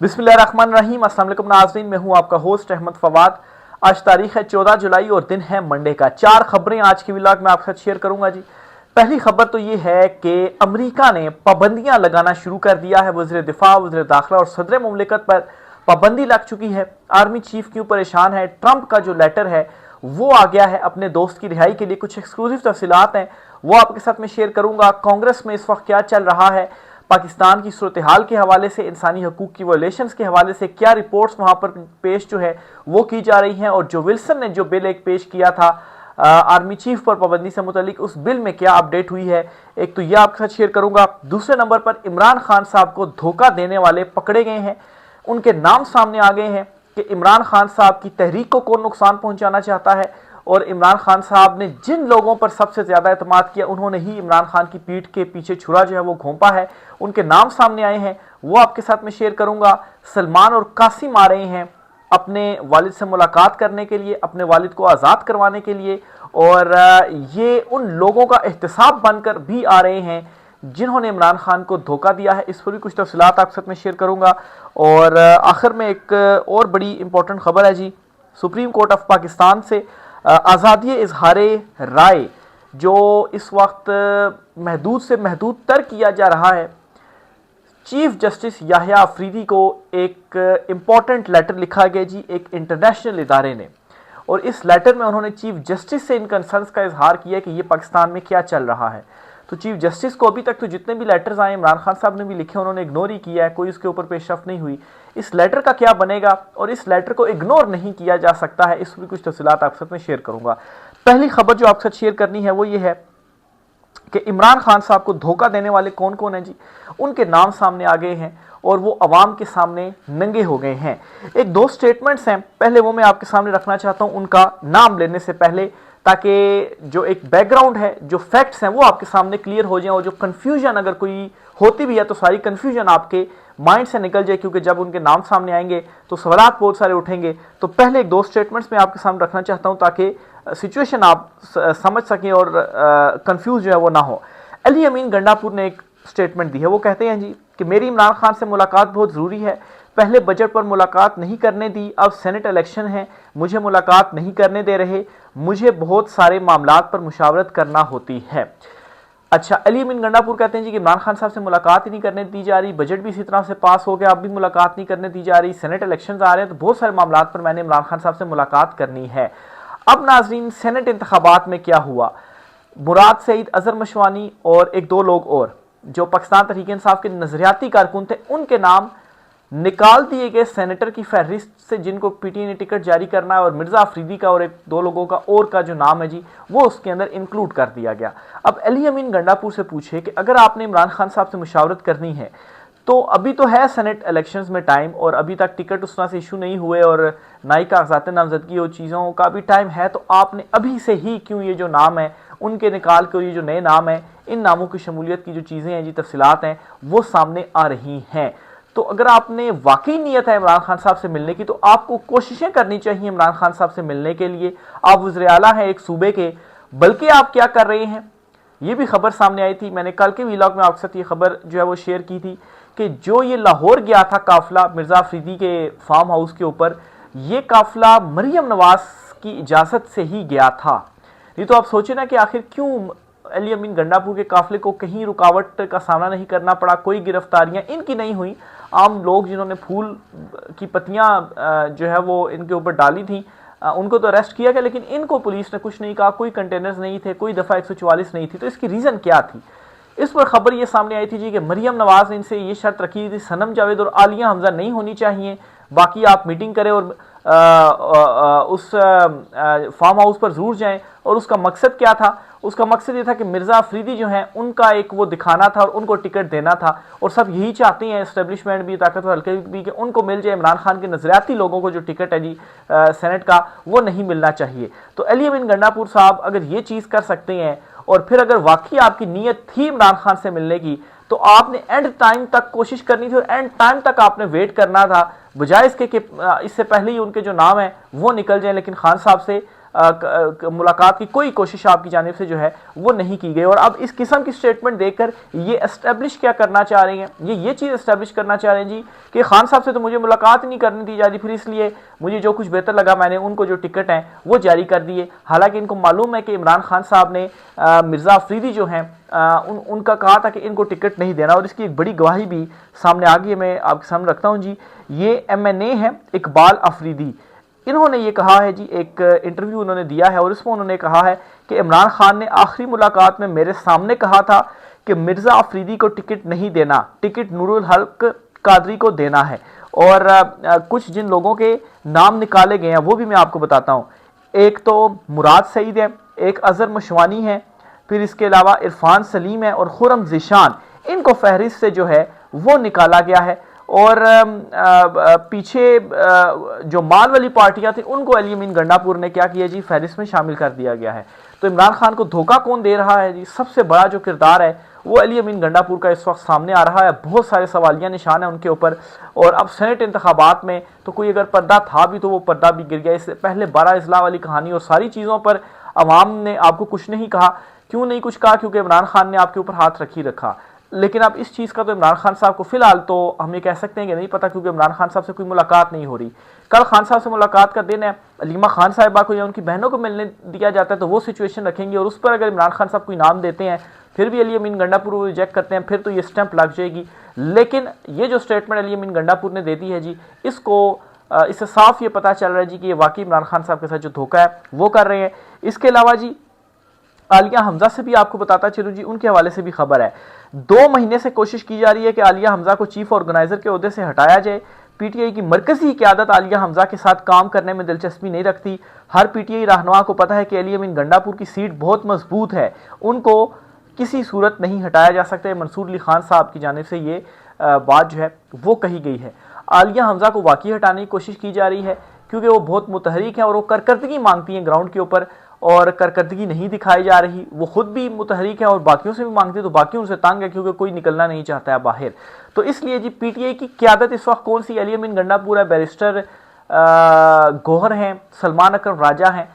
बिस्मिल्लाहिर्रहमानिर्रहीम। अस्सलाम वालेकुम नाज़रीन, मैं हूं आपका होस्ट अहमद फवाद। आज तारीख है 14 जुलाई और दिन है मंडे का। 4 खबरें आज की व्लॉग में आपके साथ शेयर करूंगा जी। पहली खबर तो ये है कि अमेरिका ने पाबंदियां लगाना शुरू कर दिया है। वज़ीर दिफा, वज़ीर दाखिला और सदर मुमलिकत पर पाबंदी लग चुकी है। आर्मी चीफ क्यों परेशान है? ट्रंप का जो लेटर है वो आ गया है अपने दोस्त की रिहाई के लिए। कुछ एक्सक्लूसिव तफसीलात हैं वो आपके साथ मैं शेयर करूंगा। कांग्रेस में इस वक्त क्या चल रहा है, पाकिस्तान की सूरत हाल के हवाले से, इंसानी हकूक की वायलेशंस के हवाले से क्या रिपोर्ट्स वहां पर पेश जो है वो की जा रही हैं, और जो विल्सन ने जो बिल एक पेश किया था आर्मी चीफ पर पाबंदी से मुतालिक, उस बिल में क्या अपडेट हुई है, एक तो यह आपके साथ शेयर करूंगा। दूसरे नंबर पर इमरान खान साहब को धोखा देने वाले पकड़े गए हैं। उनके नाम सामने आ गए हैं कि इमरान खान साहब की तहरीक को कौन नुकसान पहुंचाना चाहता है, और इमरान खान साहब ने जिन लोगों पर सबसे ज्यादा एतमाद किया उन्होंने ही इमरान खान की पीठ के पीछे छुरा जो है वो घोंपा है। उनके नाम सामने आए हैं, वो आपके साथ में शेयर करूंगा। सलमान और कासिम आ रहे हैं अपने वालिद से मुलाकात करने के लिए, अपने वालिद को आज़ाद करवाने के लिए, और ये उन लोगों का एहतसाब बनकर भी आ रहे हैं जिन्होंने इमरान खान को धोखा दिया है। इस पर भी कुछ तफसीलात आपके साथ में शेयर करूंगा। और आखिर में एक और बड़ी इंपॉर्टेंट खबर है जी, सुप्रीम कोर्ट ऑफ पाकिस्तान से आज़ादी इजहार राय जो इस वक्त महदूद से महदूद तर किया जा रहा है। चीफ जस्टिस याहिया अफरीदी को एक इम्पॉर्टेंट लेटर लिखा गया जी एक इंटरनेशनल इदारे ने, और इस लेटर में उन्होंने चीफ जस्टिस से इन कंसर्न्स का इजहार किया कि ये पाकिस्तान में क्या चल रहा है। तो चीफ जस्टिस को अभी तक तो जितने भी लेटर्स आए इमरान खान साहब ने भी लिखे, उन्होंने इग्नोर ही किया है, कोई उसके ऊपर पेशरफ नहीं हुई। इस लेटर का क्या बनेगा, और इस लेटर को इग्नोर नहीं किया जा सकता है, इस पर कुछ तफसीलात आपके साथ में शेयर करूंगा। पहली खबर जो आपके साथ शेयर करनी है वो ये है कि इमरान खान साहब को धोखा देने वाले कौन कौन हैं जी। उनके नाम सामने आ गए हैं और वो अवाम के सामने नंगे हो गए हैं। एक दो स्टेटमेंट्स हैं, पहले वो मैं आपके सामने रखना चाहता हूं उनका नाम लेने से पहले, ताकि जो एक बैकग्राउंड है, जो फैक्ट्स हैं वो आपके सामने क्लियर हो जाएं, और जो कन्फ्यूजन अगर कोई होती भी है तो सारी कन्फ्यूजन आपके माइंड से निकल जाए, क्योंकि जब उनके नाम सामने आएंगे तो सवालात बहुत सारे उठेंगे। तो पहले एक दो स्टेटमेंट्स मैं आपके सामने रखना चाहता हूं ताकि सिचुएशन आप समझ सकें और कंफ्यूज जो है वो ना हो। अली अमीन गंडापुर ने एक स्टेटमेंट दी है, वो कहते हैं जी कि मेरी इमरान खान से मुलाकात बहुत ज़रूरी है। पहले बजट पर मुलाकात नहीं करने दी, अब सेनेट इलेक्शन है, मुझे मुलाकात नहीं करने दे रहे, मुझे बहुत सारे मामलात पर मुशावरत करना होती है। अच्छा, अली अमीन गंडापुर कहते हैं जी कि इमरान खान साहब से मुलाकात ही नहीं करने दी जा रही, बजट भी इसी तरह से पास हो गया, अब भी मुलाकात नहीं करने दी जा रही, सेनेट इलेक्शन आ रहे हैं, तो बहुत सारे मामलात पर मैंने इमरान खान साहब से मुलाकात करनी है। अब नाजरीन, सेनेट इंतखाबात में क्या हुआ, मुराद सईद, अजहर मशवानी और एक दो लोग और जो पाकिस्तान तहरीक इंसाफ के नजरियाती कारकुन थे, उनके नाम निकाल दिए गए सेनेटर की फहरिस्त से जिनको पीटीआई ने टिकट जारी करना है, और मिर्जा अफरीदी का और एक दो लोगों का और का जो नाम है जी वो उसके अंदर इंक्लूड कर दिया गया। अब अली अमीन गंडापुर से पूछे कि अगर आपने इमरान खान साहब से मुशावरत करनी है तो अभी तो है सेनेट इलेक्शंस में टाइम, और अभी तक टिकट उस तरह से इशू नहीं हुए और ना ही कागजात नामजदगी और चीज़ों का भी टाइम है, तो आपने अभी से ही क्यों ये जो नाम है उनके निकाल के, ये जो नए नाम है, इन नामों की शमूलियत की जो चीज़ें हैं जी, तफसीलात हैं वो सामने आ रही हैं। तो अगर आपने वाकई नीयत है इमरान खान साहब से मिलने की, तो आपको कोशिशें करनी चाहिए इमरान खान साहब से मिलने के लिए। आप वज़ीर आला हैं एक सूबे के, बल्कि आप क्या कर रहे हैं, ये भी खबर सामने आई थी। मैंने कल के व्लॉग में आपके साथ ये खबर जो है वो शेयर की थी कि जो ये लाहौर गया था काफिला मिर्जा अफरीदी के फार्म हाउस के ऊपर, ये काफिला मरियम नवाज की इजाज़त से ही गया था। ये तो आप सोचे ना कि आखिर क्यों अली अमीन गंडापुर के काफिले को कहीं रुकावट का सामना नहीं करना पड़ा, कोई गिरफ्तारियां इनकी नहीं हुई। आम लोग जिन्होंने फूल की पत्तियां जो है वो इनके ऊपर डाली थी उनको तो अरेस्ट किया गया, लेकिन इनको पुलिस ने कुछ नहीं कहा, कोई कंटेनर्स नहीं थे, कोई दफ़ा 144 नहीं थी। तो इसकी रीज़न क्या थी, इस पर खबर ये सामने आई थी जी कि मरियम नवाज ने इनसे ये शर्त रखी थी, सनम जावेद और आलिया हमजा नहीं होनी चाहिए, बाकी आप मीटिंग करें और उस फार्म हाउस पर जरूर जाएं। और उसका मकसद क्या था, उसका मकसद ये था कि मिर्जा अफरीदी जो हैं उनका एक वो दिखाना था और उनको टिकट देना था, और सब यही चाहते हैं एस्टेब्लिशमेंट भी, ताकतवर हल्के भी, कि उनको मिल जाए। इमरान खान के नजरियाती लोगों को जो टिकट है जी सेनेट का वो नहीं मिलना चाहिए। तो अली अमीन गंडापुर साहब अगर ये चीज़ कर सकते हैं, और फिर अगर वाकई आपकी नीयत थी इमरान खान से मिलने की, तो आपने एंड टाइम तक कोशिश करनी थी और एंड टाइम तक आपने वेट करना था, बजाय इसके कि इससे पहले ही उनके जो नाम है वो निकल जाए। लेकिन खान साहब से मुलाकात की कोई कोशिश आपकी जानिब से जो है वो नहीं की गई। और अब इस किस्म की स्टेटमेंट देखकर ये एस्टेब्लिश क्या करना चाह रही हैं, ये चीज़ एस्टेब्लिश करना चाह रहे हैं जी कि खान साहब से तो मुझे मुलाकात नहीं करनी दी जा रही, फिर इसलिए मुझे जो कुछ बेहतर लगा मैंने उनको जो टिकट हैं वो जारी कर दिए। हालांकि इनको मालूम है कि इमरान खान साहब ने मिर्ज़ा अफरीदी जो हैं उनका कहा था कि इनको टिकट नहीं देना, और इसकी एक बड़ी गवाही भी सामने आ गई है, मैं आपके सामने रखता हूँ जी। ये MNA है इकबाल अफरीदी, इन्होंने ये कहा है जी, एक इंटरव्यू उन्होंने दिया है और इसमें उन्होंने कहा है कि इमरान खान ने आखिरी मुलाकात में मेरे सामने कहा था कि मिर्ज़ा अफरीदी को टिकट नहीं देना, टिकट नूरुल हक कादरी को देना है। और कुछ जिन लोगों के नाम निकाले गए हैं वो भी मैं आपको बताता हूँ। एक तो मुराद सईद है, एक अजहर मशवानी है, फिर इसके अलावा इरफान सलीम है और खुरम ज़ीशान, इनको फहरिस्त से जो है वो निकाला गया है। और पीछे जो माल वाली पार्टियां थी उनको अली अमीन गंडापुर ने क्या किया जी, फहरिस्त में शामिल कर दिया गया है। तो इमरान खान को धोखा कौन दे रहा है जी, सबसे बड़ा जो किरदार है वो अली अमीन गंडापुर का इस वक्त सामने आ रहा है। बहुत सारे सवालिया निशान है उनके ऊपर। और अब सेनेट इंतखाबात में तो कोई अगर पर्दा था भी तो वो पर्दा भी गिर गया। इससे पहले 12 अजला वाली कहानी और सारी चीज़ों पर अवाम ने आपको कुछ नहीं कहा। क्यों नहीं कुछ कहा? क्योंकि इमरान खान ने आपके ऊपर हाथ रखी रखा। लेकिन अब इस चीज़ का तो इमरान खान साहब को फिलहाल तो हम ये कह सकते हैं कि नहीं पता, क्योंकि इमरान खान साहब से कोई मुलाकात नहीं हो रही। कल खान साहब से मुलाकात का दिन है, अलीमा खान साहिबा को या उनकी बहनों को मिलने दिया जाता है तो वो सिचुएशन रखेंगे, और उस पर अगर इमरान खान साहब कोई नाम देते हैं फिर भी अली अमीन गंडापुर को रिजेक्ट करते हैं, फिर तो ये स्टैंप लग जाएगी। लेकिन ये जो स्टेटमेंट अली अमीन गंडापुर ने दे दी है जी, इससे साफ ये पता चल रहा है जी कि ये वाकई इमरान खान साहब के साथ जो धोखा है वो कर रहे हैं। इसके अलावा जी आलिया हमजा से भी आपको बताता चलूँ जी, उनके हवाले से भी खबर है। 2 महीने से कोशिश की जा रही है कि आलिया हमजा को चीफ ऑर्गेनाइजर के ओहदे से हटाया जाए। पीटीआई की मरकजी क़यादत आलिया हमजा के साथ काम करने में दिलचस्पी नहीं रखती। हर पीटीआई रहनुमा को पता है कि अली अमीन गंडापुर की सीट बहुत मजबूत है, उनको किसी सूरत नहीं हटाया जा सकता। मंसूर अली खान साहब की जानिब से ये बात जो है वो कही गई है। आलिया हमजा को वाकई हटाने की कोशिश की जा रही है क्योंकि वो बहुत मुतहरिक हैं और वो करकर्दगी मांगती हैं ग्राउंड के ऊपर, और करकर्दगी नहीं दिखाई जा रही। वो खुद भी मुतहरिक है और बाकियों से भी मांगती है, तो बाकी उनसे तंग है क्योंकि कोई निकलना नहीं चाहता है बाहर। तो इसलिए जी पीटीआई की क़यादत इस वक्त कौन सी? अली अमीन गंडापुर है, बैरिस्टर गौहर हैं, सलमान अकरम राजा हैं,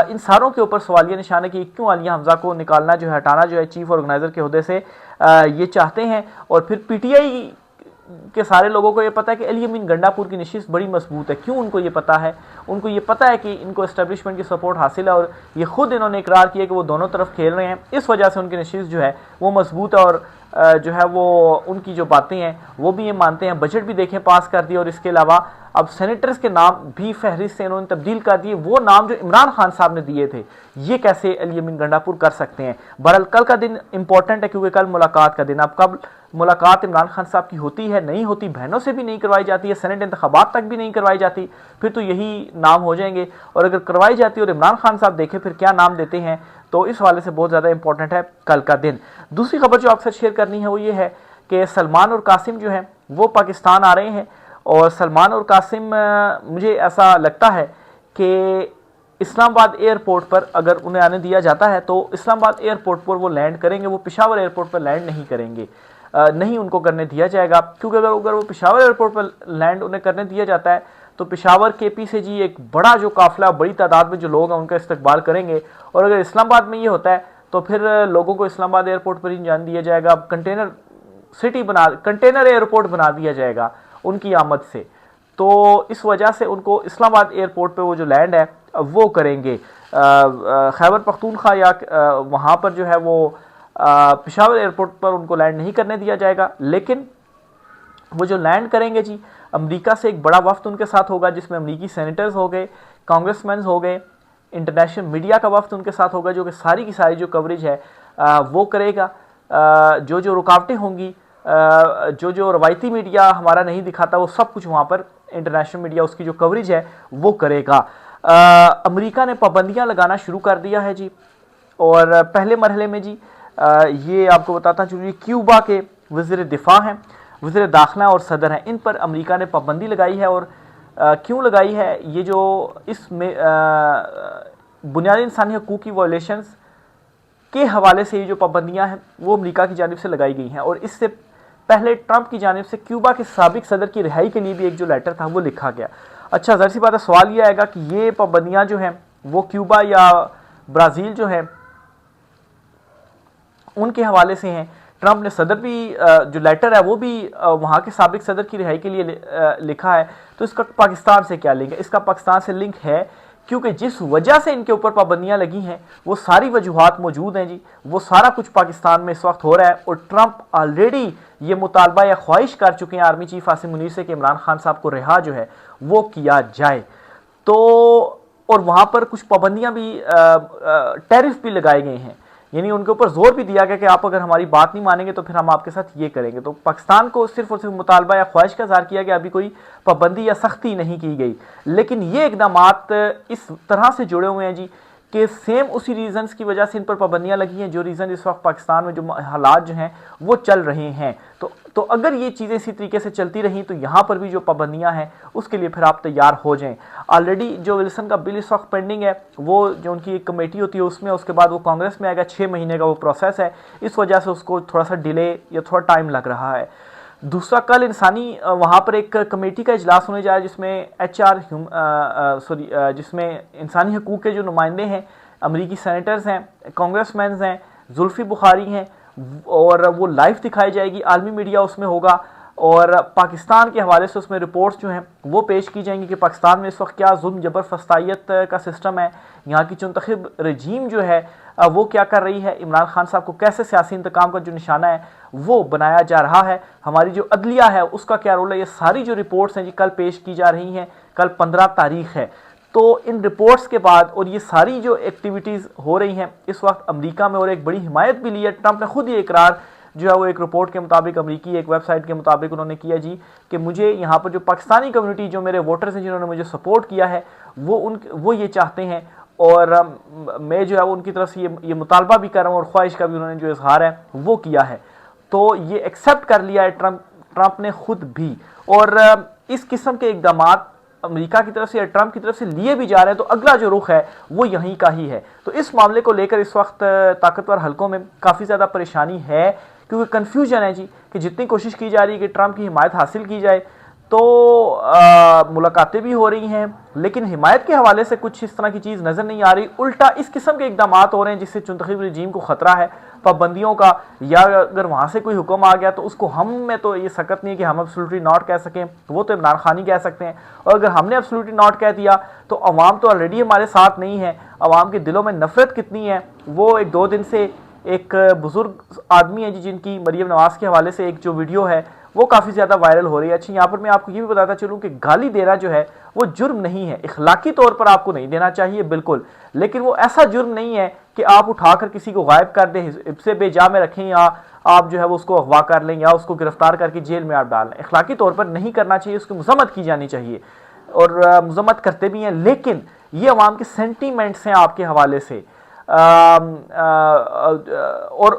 इन सारों के ऊपर सवालिया निशान है कि क्यों आलिया हमजा को निकालना जो है, हटाना जो है चीफ ऑर्गेनाइजर के ओहदे से ये चाहते हैं। और फिर पीटीआई के सारे लोगों को ये पता है कि अली अमीन गंडापुर की नशिस्त बड़ी मजबूत है। क्यों उनको ये पता है? उनको ये पता है कि इनको एस्टेब्लिशमेंट की सपोर्ट हासिल है, और ये खुद इन्होंने इकरार किया कि वो दोनों तरफ खेल रहे हैं। इस वजह से उनकी नशिस्त जो है वो मजबूत है, और जो है वो उनकी जो बातें हैं वो भी ये मानते हैं। बजट भी देखें पास कर दिया, और इसके अलावा अब सेनेटर्स के नाम भी फहरिस्त से इन्होंने तब्दील कर दिए। वो नाम जो इमरान खान साहब ने दिए थे, ये कैसे अली अमीन गंडापुर कर सकते हैं? बहरहाल कल का दिन इंपॉर्टेंट है क्योंकि कल मुलाकात का दिन। अब कब मुलाकात इमरान खान साहब की होती है, नहीं होती, बहनों से भी नहीं करवाई जाती है, सेनेट इंतखाबात तक भी नहीं करवाई जाती, फिर तो यही नाम हो जाएंगे। और अगर करवाई जाती है और इमरान खान साहब देखें फिर क्या नाम देते हैं, तो इस हवाले से बहुत ज़्यादा इंपॉर्टेंट है कल का दिन। दूसरी खबर जो आपसे शेयर करनी है वो ये है कि सलमान और कासिम जो हैं वो पाकिस्तान आ रहे हैं। और सलमान और कासिम, मुझे ऐसा लगता है कि इस्लामाबाद एयरपोर्ट पर अगर उन्हें आने दिया जाता है तो इस्लामाबाद एयरपोर्ट पर वो लैंड करेंगे, वो पेशावर एयरपोर्ट पर लैंड नहीं करेंगे, नहीं उनको करने दिया जाएगा। क्योंकि अगर वो पेशावर एयरपोर्ट पर लैंड उन्हें करने दिया जाता है तो पेशावर केपी से जी एक बड़ा जो काफिला, बड़ी तादाद में जो लोग हैं उनका इस्तकबाल करेंगे। और अगर इस्लामाबाद में ये होता है तो फिर लोगों को इस्लामाबाद एयरपोर्ट पर ही जाने दिया जाएगा, कंटेनर एयरपोर्ट बना दिया जाएगा उनकी आमद से। तो इस वजह से उनको इस्लामाबाद एयरपोर्ट पे वो जो लैंड है वो करेंगे। खैबर पख्तूनख्वा या वहाँ पर जो है वो पेशावर एयरपोर्ट पर उनको लैंड नहीं करने दिया जाएगा। लेकिन वो जो लैंड करेंगे जी, अमेरिका से एक बड़ा वफ्द उनके साथ होगा, जिसमें अमेरिकी सेनेटर्स हो गए, कांग्रेसमैन हो गए, इंटरनेशनल मीडिया का वफ्द उनके साथ होगा, जो कि सारी की सारी जो कवरेज है वो करेगा। जो जो रुकावटें होंगी, जो जो रवायती मीडिया हमारा नहीं दिखाता, वो सब कुछ वहाँ पर इंटरनेशनल मीडिया उसकी जो कवरेज है वो करेगा। अमेरिका ने पाबंदियाँ लगाना शुरू कर दिया है जी। और पहले मरहले में जी ये आपको बताता चलिए, क्यूबा के वज़ीर दिफा हैं, वज़ीर दाखिला और सदर हैं, इन पर अमेरिका ने पाबंदी लगाई है। और क्यों लगाई है? ये जो इसमें बुनियादी इंसानी हकूक़ की वायलेशंस के हवाले से ये जो पाबंदियाँ हैं वो अमेरिका की जानिब से लगाई गई हैं। और इससे पहले ट्रंप की जानिब से क्यूबा के साबिक सदर की रिहाई के लिए भी एक जो लेटर था वो लिखा गया। अच्छा, ज़ाहिर सी बात है, सवाल ये आएगा कि ये पाबंदियाँ जो हैं वो क्यूबा या ब्राज़ील जो है उनके हवाले से हैं। ट्रंप ने सदर भी जो लेटर है वो भी वहाँ के साबिक सदर की रिहाई के लिए लिखा है। तो इसका पाकिस्तान से क्या लिंक है? इसका पाकिस्तान से लिंक है क्योंकि जिस वजह से इनके ऊपर पाबंदियां लगी हैं वो सारी वजूहात मौजूद हैं जी, वो सारा कुछ पाकिस्तान में इस वक्त हो रहा है। और ट्रंप ऑलरेडी ये मुतालबा या ख्वाहिश कर चुके हैं आर्मी चीफ आसिम मुनीर से कि इमरान खान साहब को रिहा जो है वो किया जाए। तो और वहाँ पर कुछ पाबंदियां भी टैरिफ भी लगाए गए हैं, यानी उनके ऊपर जोर भी दिया गया कि आप अगर हमारी बात नहीं मानेंगे तो फिर हम आपके साथ ये करेंगे। तो पाकिस्तान को सिर्फ और सिर्फ मुतालबा या ख्वाहिश का इज़हार किया गया, अभी कोई पाबंदी या सख्ती नहीं की गई। लेकिन ये इकदामात इस तरह से जुड़े हुए हैं जी कि सेम उसी रीजंस की वजह से इन पर पाबंदियां लगी हैं जो रीज़न इस वक्त पाकिस्तान में जो हालात जो हैं वो चल रहे हैं। तो अगर ये चीज़ें इसी तरीके से चलती रहीं तो यहाँ पर भी जो पाबंदियां हैं उसके लिए फिर आप तैयार हो जाएं। ऑलरेडी जो विल्सन का बिल इस वक्त पेंडिंग है, वो जो उनकी एक कमेटी होती है उसमें, उसके बाद वो कांग्रेस में आएगा, 6 महीने का वो प्रोसेस है, इस वजह से उसको थोड़ा सा डिले या थोड़ा टाइम लग रहा है। दूसरा, कल इंसानी वहाँ पर एक कमेटी का इजलास होने जा रहा है जिसमें जिसमें इंसानी हकूक़ के जो नुमाइंदे हैं, अमरीकी सेनेटर्स हैं, कांग्रेसमैन हैं, जुल्फी बुखारी हैं, और वो लाइव दिखाई जाएगी, आलमी मीडिया उसमें होगा और पाकिस्तान के हवाले से उसमें रिपोर्ट्स जो हैं वो पेश की जाएंगी कि पाकिस्तान में इस वक्त क्या जुल्म जबर फस्तायत का सिस्टम है, यहाँ की मुंतखब रजीम जो है वो क्या कर रही है, इमरान खान साहब को कैसे सियासी इंतकाम का जो निशाना है वो बनाया जा रहा है, हमारी जो अदलिया है उसका क्या रोल है, ये सारी जो रिपोर्ट्स हैं जी कल पेश की जा रही हैं। कल 15 तारीख है। तो इन रिपोर्ट्स के बाद और ये सारी जो एक्टिविटीज़ हो रही हैं इस वक्त अमेरिका में, और एक बड़ी हिमायत भी ली है, ट्रंप ने खुद ये इकरार जो है वो एक रिपोर्ट के मुताबिक, अमरीकी एक वेबसाइट के मुताबिक उन्होंने किया जी कि मुझे यहाँ पर जो पाकिस्तानी कम्युनिटी, जो मेरे वोटर्स हैं जिन्होंने मुझे सपोर्ट किया है, वो ये चाहते हैं और मैं जो है उनकी तरफ से ये मुतालबा भी कर रहा हूँ और ख्वाहिश का भी उन्होंने जो इजहार है वो किया है। तो ये एक्सेप्ट कर लिया है ट्रंप ने खुद भी। और इस किस्म के इकदाम अमेरिका की तरफ से या ट्रंप की तरफ से लिए भी जा रहे हैं, तो अगला जो रुख है वो यहीं का ही है। तो इस मामले को लेकर इस वक्त ताकतवर हलकों में काफ़ी ज़्यादा परेशानी है, क्योंकि कन्फ्यूजन है जी कि जितनी कोशिश की जा रही है कि ट्रंप की हिमायत हासिल की जाए, तो मुलाकातें भी हो रही हैं, लेकिन हिमायत के हवाले से कुछ इस तरह की चीज़ नज़र नहीं आ रही। उल्टा इस किस्म के इकदाम हो रहे हैं जिससे मुंतखब रजीम को ख़तरा है पाबंदियों का, या अगर वहाँ से कोई हुक्म आ गया तो उसको हम में तो ये सकत नहीं है कि हम एब्सोल्युटली नॉट कह सकें, वो तो इमरान खान ही कह सकते हैं। और अगर हमने एब्सोल्युटली नॉट कह दिया तो अवाम तो ऑलरेडी हमारे साथ नहीं है, अवाम के दिलों में नफरत कितनी है। वो एक 2 दिन से एक बुजुर्ग आदमी है जी जिनकी मरियम नवाज के हवाले से एक जो वीडियो है वो काफ़ी ज़्यादा वायरल हो रही है। अच्छा, यहाँ पर मैं आपको ये भी बताता चलूँ कि गाली देना जो है वो जुर्म नहीं है, इखलाकी तौर पर आपको नहीं देना चाहिए बिल्कुल, लेकिन वो ऐसा जुर्म नहीं है कि आप उठाकर किसी को गायब कर दें, हिब्से बेजा में रखें, या आप जो है वो उसको अगवा कर लें या उसको गिरफ्तार करके जेल में आप डाल लें। इखलाकी तौर पर नहीं करना चाहिए, उसकी मजम्मत की जानी चाहिए और मजम्मत करते भी हैं, लेकिन ये अवाम के सेंटीमेंट्स हैं आपके हवाले से। और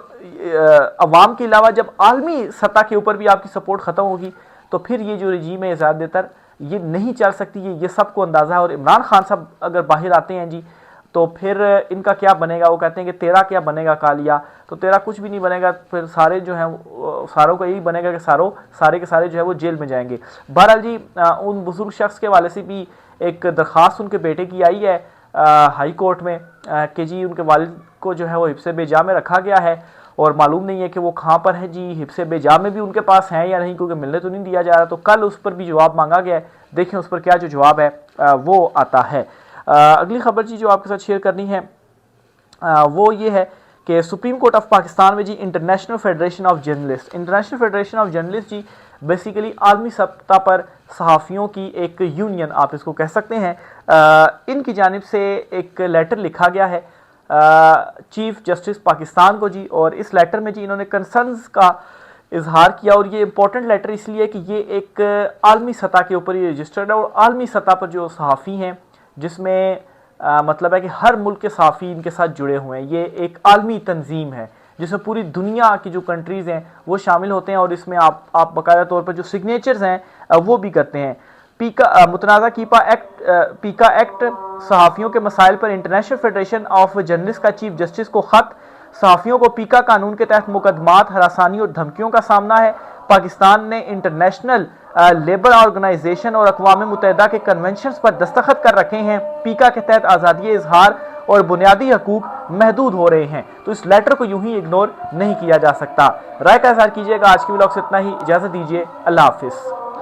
अवाम के अलावा जब आलमी सतह के ऊपर भी आपकी सपोर्ट ख़त्म होगी तो फिर ये जो रजीम है ज़्यादातर ये नहीं चल सकती, ये सबको अंदाज़ा है। और इमरान खान साहब अगर बाहर आते हैं जी तो फिर इनका क्या बनेगा, वो कहते हैं कि तेरा क्या बनेगा कालिया, तो तेरा कुछ भी नहीं बनेगा, फिर सारे जो हैं सारों का यही बनेगा कि सारे के सारे जो है वो जेल में जाएंगे। बहरहाल जी उन बुजुर्ग शख्स के हवाले से भी एक दरख्वास्त उनके बेटे की आई है हाई कोर्ट में कि जी उनके वालिद को जो है वो हिब्से बेजा में रखा गया है और मालूम नहीं है कि वो कहाँ पर है जी, हिब्से बेजा में भी उनके पास हैं या नहीं, क्योंकि मिलने तो नहीं दिया जा रहा। तो कल उस पर भी जवाब मांगा गया है, देखें उस पर क्या जो जवाब है वो आता है। अगली खबर जी जो आपके साथ शेयर करनी है वो ये है कि सुप्रीम कोर्ट ऑफ पाकिस्तान में जी इंटरनेशनल फेडरेशन ऑफ जर्नलिस्ट जी बेसिकली आलमी सतह पर सहाफ़ियों की एक यूनियन आप इसको कह सकते हैं, इनकी जानिब से एक लेटर लिखा गया है चीफ जस्टिस पाकिस्तान को जी, और इस लेटर में जी इन्होंने कंसर्न्स का इजहार किया। और ये इंपॉर्टेंट लेटर इसलिए कि ये एक आलमी सतह के ऊपर ये रजिस्टर्ड है और आलमी सतह पर जो सहाफ़ी हैं, जिसमें मतलब है कि हर मुल्क के सहाफ़ी इनके साथ जुड़े हुए हैं, ये एक आलमी तंजीम है जिसमें पूरी दुनिया की जो कंट्रीज़ हैं वो शामिल होते हैं और इसमें आप बाकायदा तौर पर जो सिग्नेचर्स हैं वो भी करते हैं। मुतनाज़ा पीका एक्ट सहाफ़ियों के मसाइल पर इंटरनेशनल फेडरेशन ऑफ जर्नलिस्ट का चीफ जस्टिस को ख़त, सहाफ़ियों को पीका कानून के तहत मुकदमात, हरासानी और धमकियों का सामना है। पाकिस्तान ने इंटरनेशनल लेबर ऑर्गेनाइजेशन और अक़वाम मुत्तहिदा के कन्वेंशन पर दस्तखत कर रखे हैं। पीका के तहत आज़ादी इजहार और बुनियादी हकूक महदूद हो रहे हैं, तो इस लेटर को यूं ही इग्नोर नहीं किया जा सकता। राय का इजहार कीजिएगा। आज की व्लॉग से इतना ही, इजाज़त दीजिए, अल्लाह हाफिज़।